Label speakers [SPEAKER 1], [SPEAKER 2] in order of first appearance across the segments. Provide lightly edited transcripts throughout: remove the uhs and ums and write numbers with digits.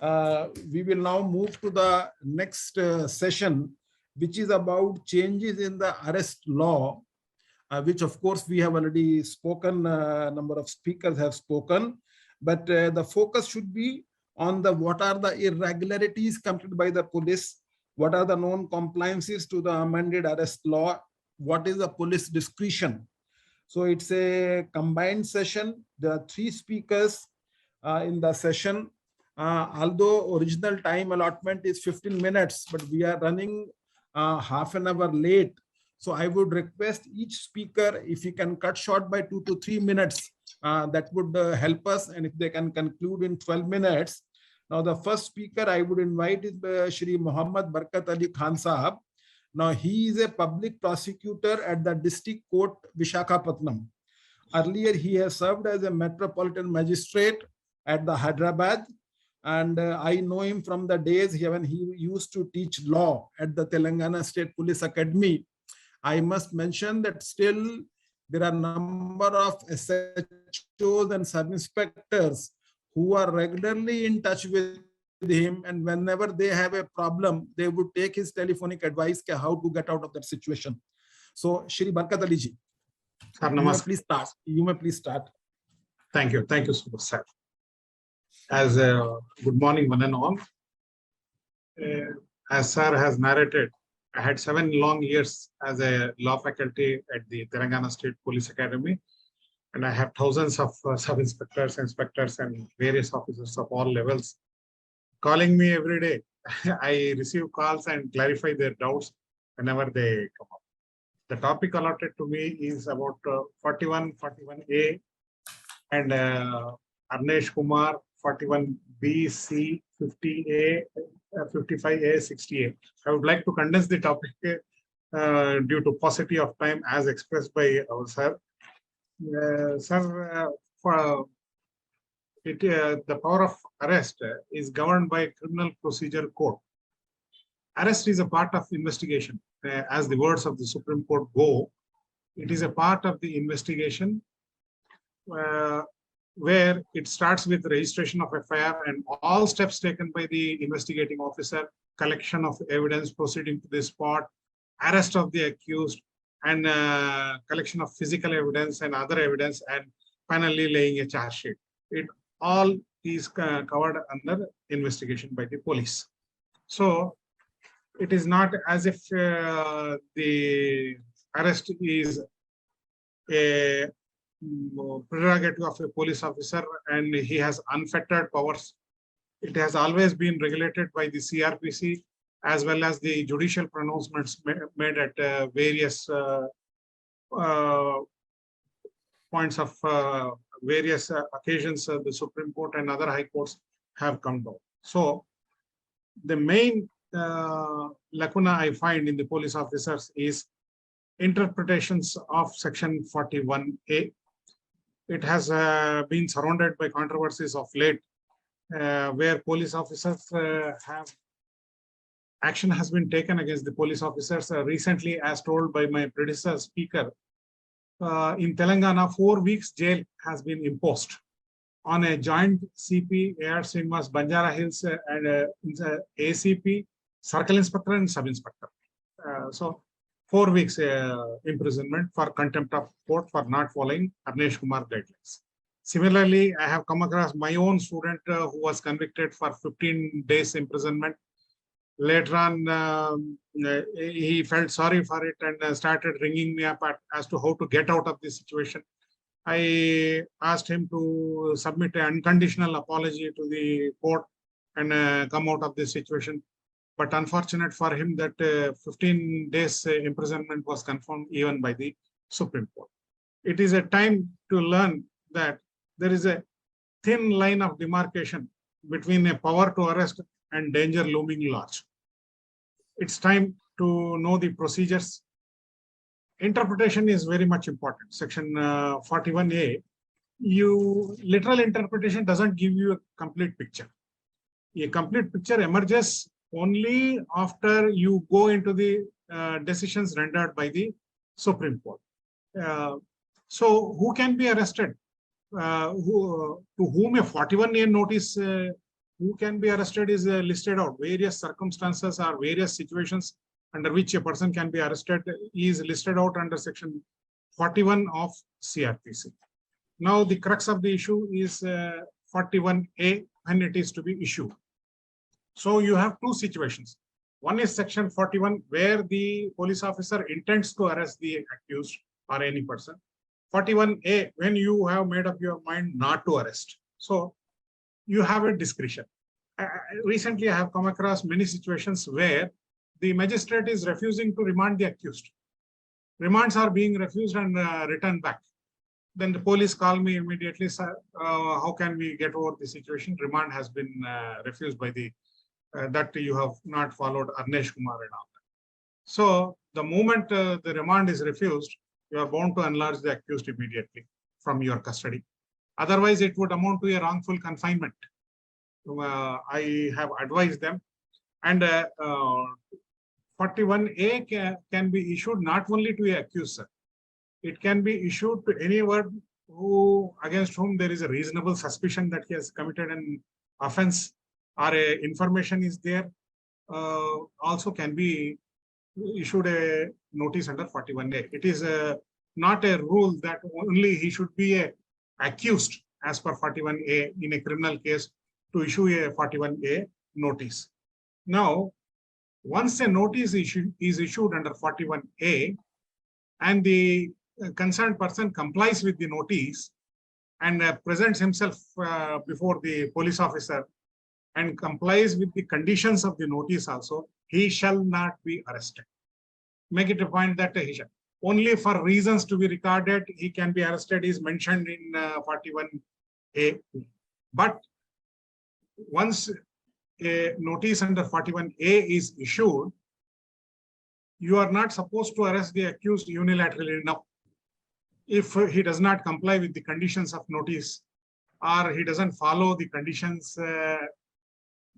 [SPEAKER 1] We will now move to the next session, which is about changes in the arrest law, which of course we have already spoken, number of speakers have spoken, but the focus should be on the what are the irregularities committed by the police, what are the non-compliances to the amended arrest law, what is the police discretion. So it's a combined session. There are 3 speakers in the session. Although original time allotment is 15 minutes, but we are running half an hour late. So I would request each speaker, if you can cut short by 2 to 3 minutes, that would help us. And if they can conclude in 12 minutes. Now, the first speaker I would invite is Shri Muhammad Barkat Ali Khan Sahab. Now, he is a public prosecutor at the District Court, Vishakhapatnam. Earlier, he has served as a metropolitan magistrate at the Hyderabad. And I know him from the days when he used to teach law at the Telangana State Police Academy. I must mention that still there are a number of SHOs and sub-inspectors who are regularly in touch with him, and whenever they have a problem, they would take his telephonic advice how to get out of that situation. So, Shri Barkat Ali ji,
[SPEAKER 2] Sir,
[SPEAKER 1] you may please start. You may please start.
[SPEAKER 2] Thank you. Thank you so much, sir. As good morning, one and all. As sir has narrated, I had 7 long years as a law faculty at the Telangana State Police Academy, and I have thousands of sub-inspectors, inspectors, and various officers of all levels calling me every day. I receive calls and clarify their doubts whenever they come up. The topic allotted to me is about 41A, and Arnesh Kumar 41B, C, 50A, 55A, 60A. I would like to condense the topic due to paucity of time as expressed by our sir. The power of arrest is governed by Criminal Procedure Code. Arrest is a part of investigation. As the words of the Supreme Court go, it is a part of the investigation where it starts with registration of FIR and all steps taken by the investigating officer, collection of evidence, proceeding to the spot, arrest of the accused, and collection of physical evidence and other evidence, and finally laying a charge sheet. It all is covered under investigation by the police. So it is not as if the arrest is a prerogative of a police officer and he has unfettered powers. It has always been regulated by the Cr.PC as well as the judicial pronouncements made at various points of various occasions. The Supreme Court and other high courts have come down. So the main lacuna I find in the police officers is interpretations of Section 41A. It has been surrounded by controversies of late, where police officers action has been taken against the police officers. Recently, as told by my predecessor speaker, in Telangana, 4 weeks jail has been imposed on a joint CP, AR Srinivas, Banjara Hills, and ACP, Circle Inspector and Sub-Inspector. So 4 weeks imprisonment for contempt of court for not following Arnesh Kumar guidelines. Similarly, I have come across my own student who was convicted for 15 days imprisonment. Later on, he felt sorry for it and started ringing me up as to how to get out of this situation. I asked him to submit an unconditional apology to the court and come out of this situation. But unfortunate for him that 15 days imprisonment was confirmed even by the Supreme Court. It is a time to learn that there is a thin line of demarcation between a power to arrest and danger looming large. It's time to know the procedures. Interpretation is very much important. Section 41A, literal interpretation doesn't give you a complete picture. A complete picture emerges only after you go into the decisions rendered by the Supreme Court. So who can be arrested? To whom a 41A notice who can be arrested is listed out. Various circumstances or various situations under which a person can be arrested is listed out under section 41 of CRPC. Now, the crux of the issue is 41A when it is to be issued. So you have two situations. One is section 41 where the police officer intends to arrest the accused or any person. 41A when you have made up your mind not to arrest. So you have a discretion. Recently, I have come across many situations where the magistrate is refusing to remand the accused. Remands are being refused and returned back. Then the police call me immediately, sir, how can we get over the situation? Remand has been refused by the, that you have not followed Arnesh, Kumar and all that. So the moment the remand is refused, you are bound to enlarge the accused immediately from your custody. Otherwise, it would amount to a wrongful confinement. I have advised them. And 41A can be issued not only to a accuser. It can be issued to anyone who against whom there is a reasonable suspicion that he has committed an offense or a information is there. Also can be issued a notice under 41A. It is not a rule that only he should be accused as per 41A in a criminal case to issue a 41A notice. Now, once a notice is issued under 41A and the concerned person complies with the notice and presents himself before the police officer and complies with the conditions of the notice also, he shall not be arrested. Make it a point that he shall. Only for reasons to be recorded, he can be arrested is mentioned in 41A. But once a notice under 41A is issued, you are not supposed to arrest the accused unilaterally now. If he does not comply with the conditions of notice or he doesn't follow the conditions,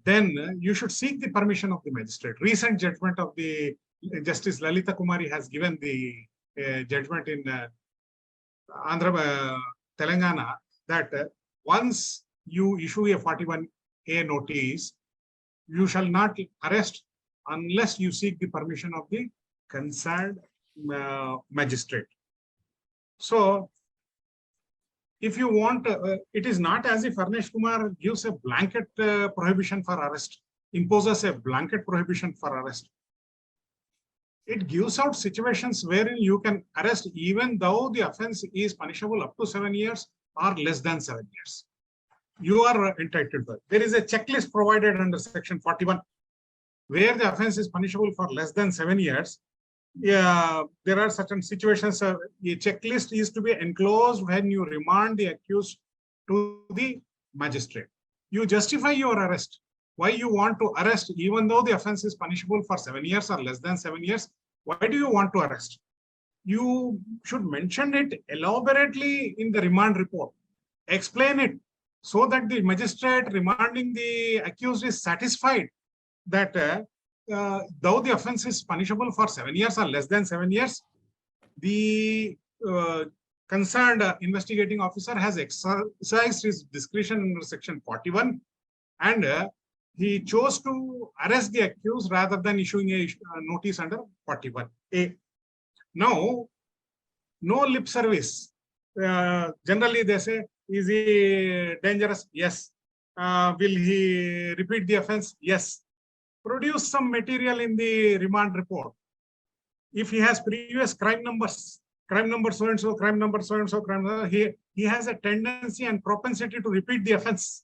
[SPEAKER 2] then you should seek the permission of the magistrate. Recent judgment of the Justice Lalita Kumari has given the judgment in Telangana that once you issue a 41A notice, you shall not arrest unless you seek the permission of the concerned magistrate. So, if you want, it is not as if Arnesh Kumar gives a blanket prohibition for arrest, imposes a blanket prohibition for arrest. It gives out situations wherein you can arrest even though the offense is punishable up to 7 years or less than 7 years. You are entitled to it. There is a checklist provided under section 41 where the offense is punishable for less than 7 years. Yeah, there are certain situations. A checklist is to be enclosed when you remand the accused to the magistrate. You justify your arrest. Why you want to arrest even though the offense is punishable for 7 years or less than 7 years? Why do you want to arrest? You should mention it elaborately in the remand report. Explain it so that the magistrate remanding the accused is satisfied that though the offense is punishable for 7 years or less than 7 years, the concerned investigating officer has exercised his discretion under section 41 and he chose to arrest the accused rather than issuing a notice under 41A. Now, no lip service. Generally, they say, is he dangerous? Yes. Will he repeat the offense? Yes. Produce some material in the remand report. If he has previous crime numbers, crime number so-and-so, crime number so-and-so, crime number, he has a tendency and propensity to repeat the offense.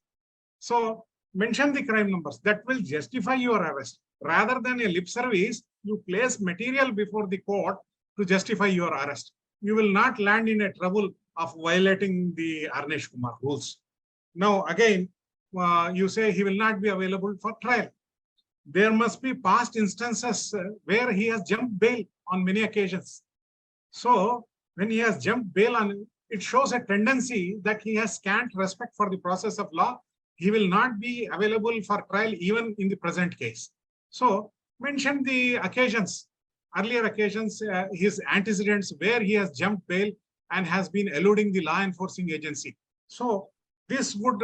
[SPEAKER 2] So mention the crime numbers. That will justify your arrest. Rather than a lip service, you place material before the court to justify your arrest. You will not land in a trouble of violating the Arnesh Kumar rules. Now, again, you say he will not be available for trial. There must be past instances where he has jumped bail on many occasions. So when he has jumped bail on, it shows a tendency that he has scant respect for the process of law. He will not be available for trial even in the present case. So mention the occasions, earlier occasions, his antecedents where he has jumped bail and has been eluding the law enforcing agency. So this would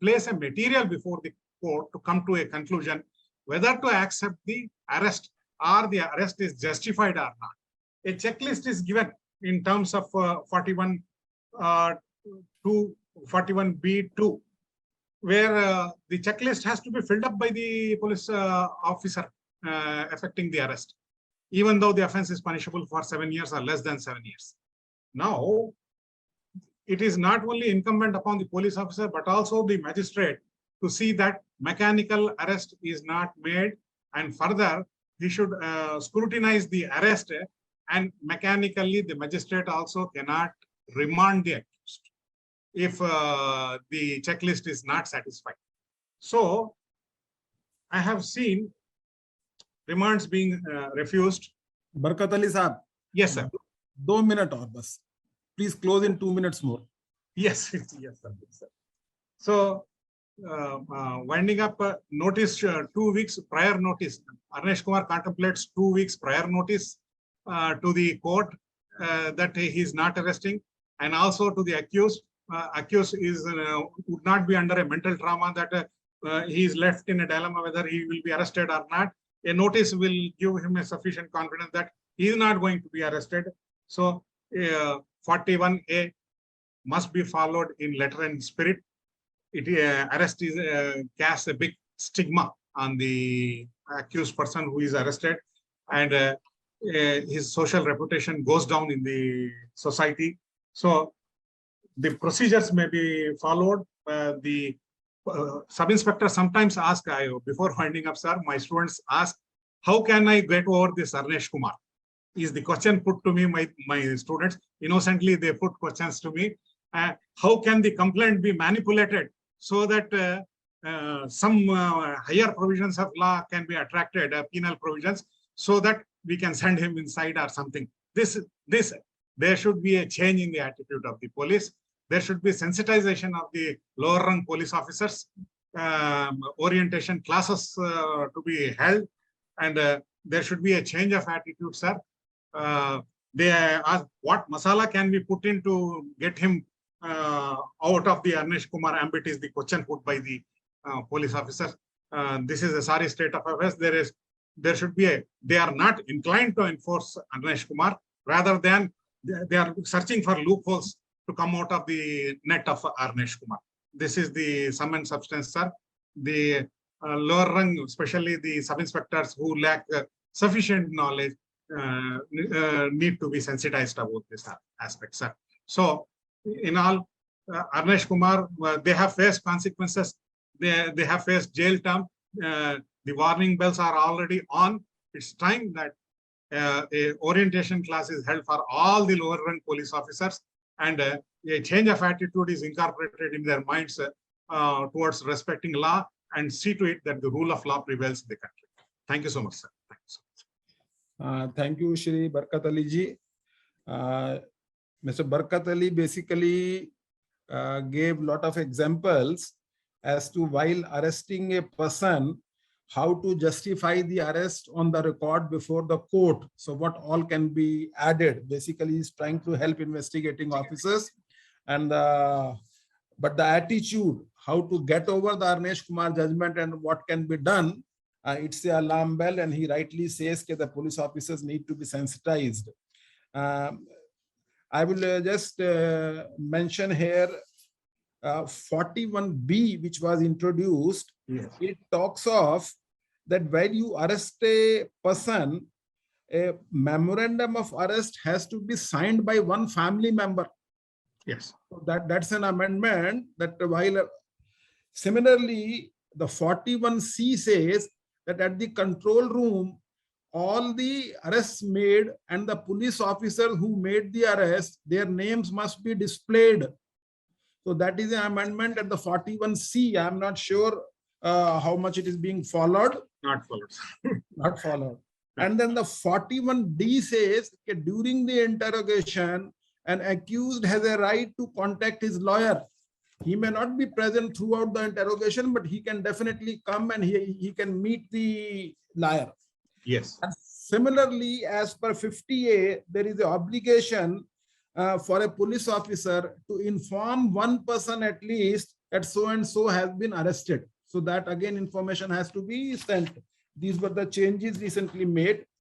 [SPEAKER 2] place a material before the court to come to a conclusion whether to accept the arrest or the arrest is justified or not. A checklist is given in terms of 41 to 41B2, where the checklist has to be filled up by the police officer effecting the arrest, even though the offense is punishable for 7 years or less than 7 years. Now, it is not only incumbent upon the police officer, but also the magistrate to see that mechanical arrest is not made, and further, he should scrutinize the arrest, and mechanically the magistrate also cannot remand the accused if the checklist is not satisfied. So, I have seen remands being refused.
[SPEAKER 1] Barkat Ali Saab.
[SPEAKER 2] Yes, sir.
[SPEAKER 1] 2 minutes or bus. Please close in 2 minutes more.
[SPEAKER 2] Yes, yes, sir. So, winding up, notice 2 weeks prior notice. Arnesh Kumar contemplates 2 weeks prior notice to the court that he is not arresting, and also to the accused. Accused is would not be under a mental trauma that he is left in a dilemma whether he will be arrested or not. A notice will give him a sufficient confidence that he is not going to be arrested. So 41A must be followed in letter and spirit. Arrest is casts a big stigma on the accused person who is arrested, and his social reputation goes down in the society. So the procedures may be followed. The sub-inspector sometimes ask, before winding up, sir, my students ask, how can I get over this Arnesh Kumar? Is the question put to me, my students, innocently they put questions to me. How can the complaint be manipulated so that some higher provisions of law can be attracted, penal provisions, so that we can send him inside or something. There should be a change in the attitude of the police. There should be sensitization of the lower rung police officers, orientation classes to be held, and there should be a change of attitude, sir. They ask what masala can be put in to get him out of the Arnesh Kumar ambit is the question put by the police officers. This is a sorry state of affairs. There should be they are not inclined to enforce Arnesh Kumar, rather than they are searching for loopholes to come out of the net of Arnesh Kumar. This is the sum and substance, sir. The lower rung, especially the sub-inspectors who lack sufficient knowledge, need to be sensitized about this aspect, sir. So, in all, Arnesh Kumar, they have faced consequences. They have faced jail term. The warning bells are already on. It's time that a orientation class is held for all the lower rung police officers, and a change of attitude is incorporated in their minds towards respecting law, and see to it that the rule of law prevails in the country. Thank you so much, sir. Thank you so much.
[SPEAKER 1] Thank you, Shri Barkat Ali ji. Mr. Barkat Ali basically gave a lot of examples as to while arresting a person, how to justify the arrest on the record before the court. So what all can be added? Basically, he's trying to help investigating officers, and but the attitude, how to get over the Arnesh Kumar judgment and what can be done, it's the alarm bell, and he rightly says that the police officers need to be sensitized. I will just mention here 41B, which was introduced.
[SPEAKER 2] Yes.
[SPEAKER 1] It talks of that when you arrest a person, a memorandum of arrest has to be signed by one family member.
[SPEAKER 2] Yes.
[SPEAKER 1] So that's an amendment that while similarly, the 41C says that at the control room, all the arrests made and the police officers who made the arrest, their names must be displayed. So that is an amendment at the 41C. I'm not sure how much it is being followed.
[SPEAKER 2] Not followed.
[SPEAKER 1] Not followed. And then the 41D says that during the interrogation, an accused has a right to contact his lawyer. He may not be present throughout the interrogation, but he can definitely come and he can meet the lawyer.
[SPEAKER 2] Yes.
[SPEAKER 1] And similarly, as per 50A, there is an obligation for a police officer to inform one person at least that so and so has been arrested. So that again information has to be sent. These were the changes recently made.